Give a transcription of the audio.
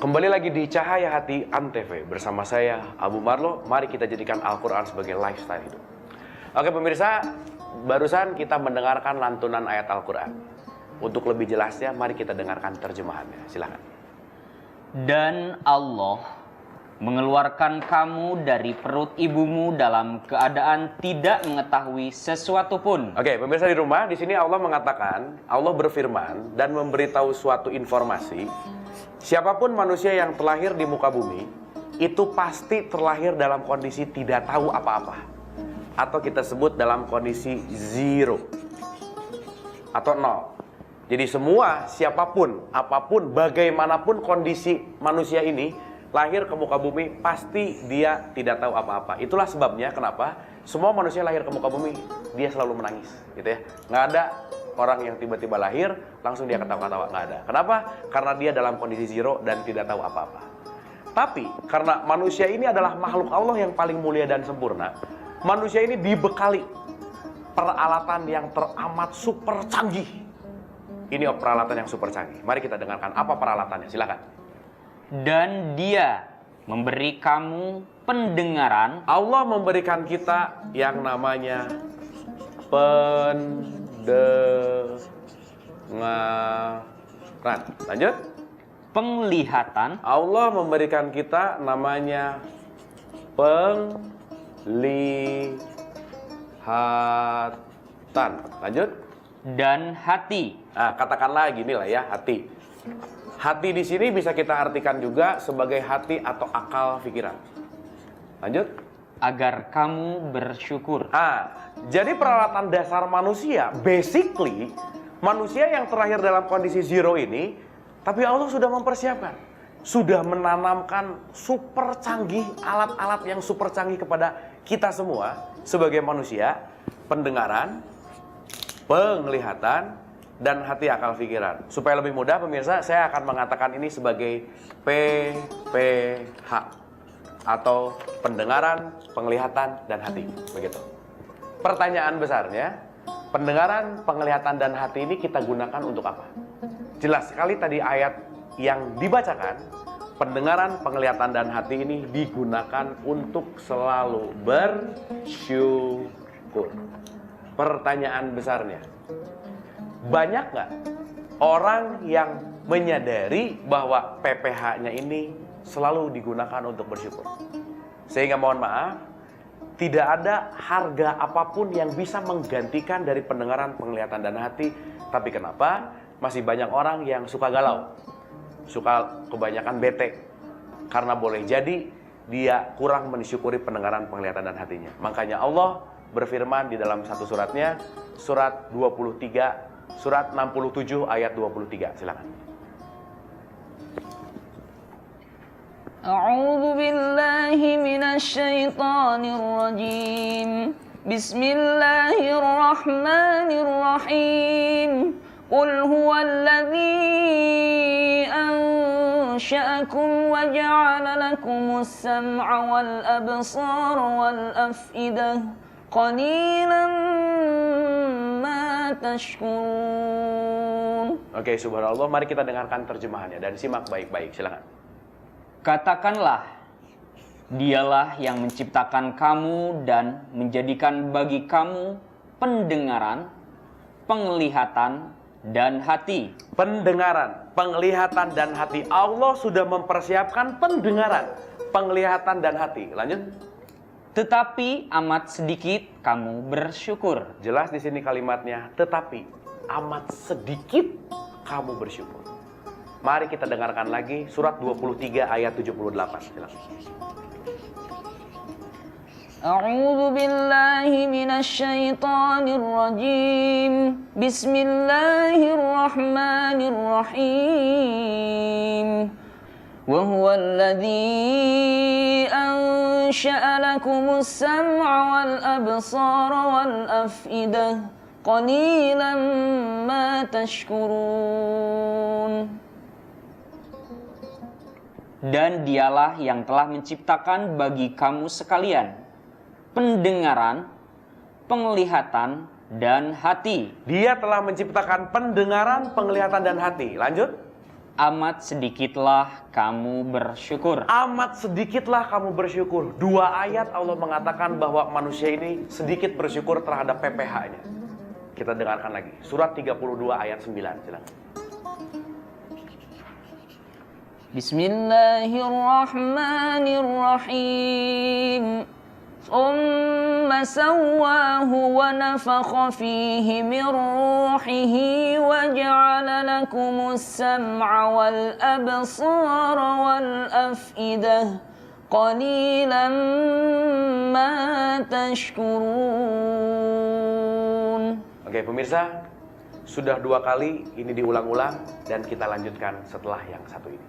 Kembali lagi di Cahaya Hati Antv bersama saya Abu Marlo. Mari kita jadikan Al-Quran sebagai lifestyle hidup. Oke pemirsa, barusan kita mendengarkan lantunan ayat Al-Quran. Untuk lebih jelasnya, mari kita dengarkan terjemahannya. Silakan. Dan Allah mengeluarkan kamu dari perut ibumu dalam keadaan tidak mengetahui sesuatu pun. Oke, pemirsa di rumah, di sini Allah mengatakan, Allah berfirman dan memberitahu suatu informasi. Siapapun manusia yang terlahir di muka bumi, itu pasti terlahir dalam kondisi tidak tahu apa-apa. Atau kita sebut dalam kondisi zero. Atau nol. Jadi semua, siapapun, apapun, bagaimanapun kondisi manusia ini, lahir ke muka bumi, pasti dia tidak tahu apa-apa. Itulah sebabnya kenapa semua manusia lahir ke muka bumi, dia selalu menangis. Gitu ya. Nggak ada orang yang tiba-tiba lahir, langsung dia ketawa-ketawa. Nggak ada. Kenapa? Karena dia dalam kondisi zero dan tidak tahu apa-apa. Tapi, karena manusia ini adalah makhluk Allah yang paling mulia dan sempurna, manusia ini dibekali peralatan yang teramat super canggih. Ini peralatan yang super canggih. Mari kita dengarkan apa peralatannya. Silakan. Dan Dia memberi kamu pendengaran. Allah memberikan kita yang namanya pendengaran. Lanjut. Penglihatan. Allah memberikan kita namanya penglihatan. Lanjut. Dan hati. Nah, katakanlah gini lah ya, hati. Hati di sini bisa kita artikan juga sebagai hati atau akal pikiran. Lanjut. Agar kamu bersyukur. Jadi peralatan dasar manusia, basically, manusia yang terlahir dalam kondisi zero ini, tapi Allah sudah mempersiapkan. Sudah menanamkan super canggih, alat-alat yang super canggih kepada kita semua sebagai manusia. Pendengaran, penglihatan, dan hati akal pikiran. Supaya lebih mudah pemirsa, saya akan mengatakan ini sebagai PPH atau pendengaran, penglihatan, dan hati. Begitu. Pertanyaan besarnya, pendengaran, penglihatan, dan hati ini kita gunakan untuk apa? Jelas sekali tadi ayat yang dibacakan, pendengaran, penglihatan, dan hati ini digunakan untuk selalu bersyukur. Pertanyaan besarnya, banyak nggak orang yang menyadari bahwa PPH-nya ini selalu digunakan untuk bersyukur? Sehingga mohon maaf, tidak ada harga apapun yang bisa menggantikan dari pendengaran, penglihatan, dan hati. Tapi kenapa? Masih banyak orang yang suka galau, suka kebanyakan bete. Karena boleh jadi dia kurang mensyukuri pendengaran, penglihatan, dan hatinya. Makanya Allah berfirman di dalam satu suratnya, surat 23, surat 67 ayat 23. Silakan. A'udzu billahi minasy syaithanir rajim. Bismillahirrahmanirrahim. Qul huwallazi ansha'akum wa ja'ala lakumus sam'a wal absara wal af'idah. Qalilan ma tashkurun. Oke, subhanallah, mari kita dengarkan terjemahannya dan simak baik-baik. Silakan. Katakanlah, Dialah yang menciptakan kamu dan menjadikan bagi kamu pendengaran, penglihatan, dan hati. Pendengaran, penglihatan, dan hati. Allah sudah mempersiapkan pendengaran, penglihatan, dan hati. Lanjut. Tetapi amat sedikit kamu bersyukur. Jelas di sini kalimatnya, tetapi amat sedikit kamu bersyukur. Mari kita dengarkan lagi surat 23 ayat 78. Silakan. A'udzu billahi minasy syaithanir rajim. Bismillahirrahmanirrahim. Wa huwal ladzi ansha'a lakumus sam'a wal absara wal af'idah. Qalilan ma tashkurun. Dan Dialah yang telah menciptakan bagi kamu sekalian pendengaran, penglihatan, dan hati. Dia telah menciptakan pendengaran, penglihatan, dan hati. Lanjut. amat sedikitlah kamu bersyukur. Amat sedikitlah kamu bersyukur. 2 ayat Allah mengatakan bahwa manusia ini sedikit bersyukur terhadap PPH-nya. Kita dengarkan lagi. Surat 32 ayat 9. Silakan. Bismillahirrahmanirrahim. ثم سواه ونفخ فيه من روحه وجعل لكم السمع والأبصار والأفئدة قليلا ما تشكرون. Oke pemirsa, sudah 2 kali ini diulang-ulang dan kita lanjutkan setelah yang satu ini.